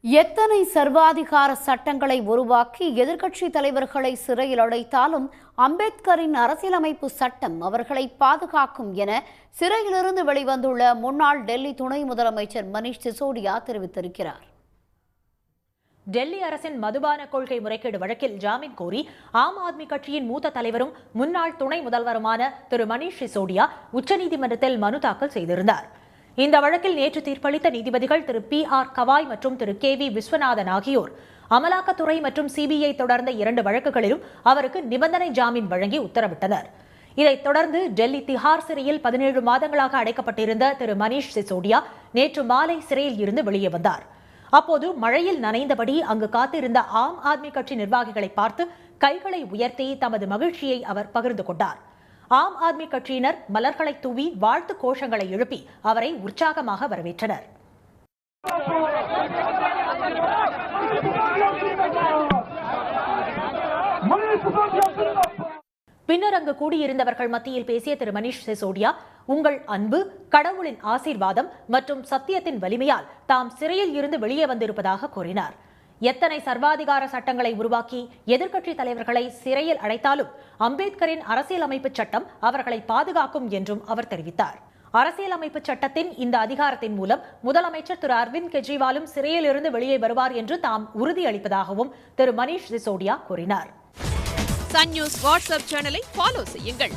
எத்தனை சர்வாதிகார சட்டங்களை உருவாக்கி எதிர்க்கட்சி தலைவர்களை சிறையில் அடைத்தாலும் அம்பேத்கரின் அரசியலமைப்பு சட்டம் அவர்களை பாதுகாக்கும் என சிறையிலிருந்து வெளிவந்துள்ள முன்னாள் டெல்லி துணை முதலமைச்சர் மனீஷ் சிசோடியா தெரிவித்திருக்கிறார். டெல்லி அரசின் மதுபான கொள்கை முறைகேடு வழக்கில் ஜாமீன் கோரி ஆம் ஆத்மி கட்சியின் மூத்த தலைவரும் முன்னாள் துணை முதல்வருமான திரு மனீஷ் சிசோடியா உச்சநீதிமன்றத்தில் மனு தாக்கல் செய்திருந்தார். இந்த வழக்கில் நேற்று தீர்ப்பளித்த நீதிபதிகள் திரு பி.ஆர். கவாய் மற்றும் திரு கே.வி. விஸ்வநாதன் ஆகியோர் அமலாக்கத்துறை மற்றும் சிபிஐ தொடர்ந்த 2 வழக்குகளிலும் அவருக்கு நிபந்தனை ஜாமீன் வழங்கி உத்தரவிட்டனர். இதைத் தொடர்ந்து டெல்லி திஹார் சிறையில் 17 மாதங்களாக அடைக்கப்பட்டிருந்த திரு மனீஷ் சிசோடியா நேற்று மாலை சிறையில் இருந்து வெளியே வந்தார். அப்போது மழையில் நனைந்தபடி அங்கு காத்திருந்த ஆம் ஆத்மி கட்சி நிர்வாகிகளை பார்த்து கைகளை உயர்த்தி தமது மகிழ்ச்சியை அவர் பகிர்ந்து கொண்டார். ஆம் ஆத்மி கட்சியினர் மலர்களை தூவி வாழ்த்து கோஷங்களை எழுப்பி அவரை உற்சாகமாக வரவேற்றனர். பின்னர் அங்கு கூடியிருந்தவர்கள் மத்தியில் பேசிய திரு மனீஷ் சிசோடியா, உங்கள் அன்பு, கடவுளின் ஆசீர்வாதம் மற்றும் சத்தியத்தின் வலிமையால் தாம் சிறையில் இருந்து வெளியே வந்திருப்பதாக கூறினார். எத்தனை சர்வாதிகார சட்டங்களை உருவாக்கி எதிர்க்கட்சி தலைவர்களை சிறையில் அடைத்தாலும் அம்பேத்கரின் அரசியலமைப்பு சட்டம் அவர்களை பாதுகாக்கும் என்றும் அவர் தெரிவித்தார். அரசியலமைப்பு சட்டத்தின் இந்த அதிகாரத்தின் மூலம் முதலமைச்சர் திரு அரவிந்த் கெஜ்ரிவாலும் சிறையில் இருந்து வெளியே வருவார் என்று தாம் உறுதியளிப்பதாகவும் திரு மனீஷ் சிசோடியா கூறினார். சன் நியூஸ் வாட்ஸ்அப் சேனலை ஃபாலோ செய்யுங்கள்.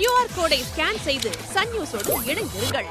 QR கோடை ஸ்கேன் செய்து சன் நியூஸோடு இணைந்திருங்கள்.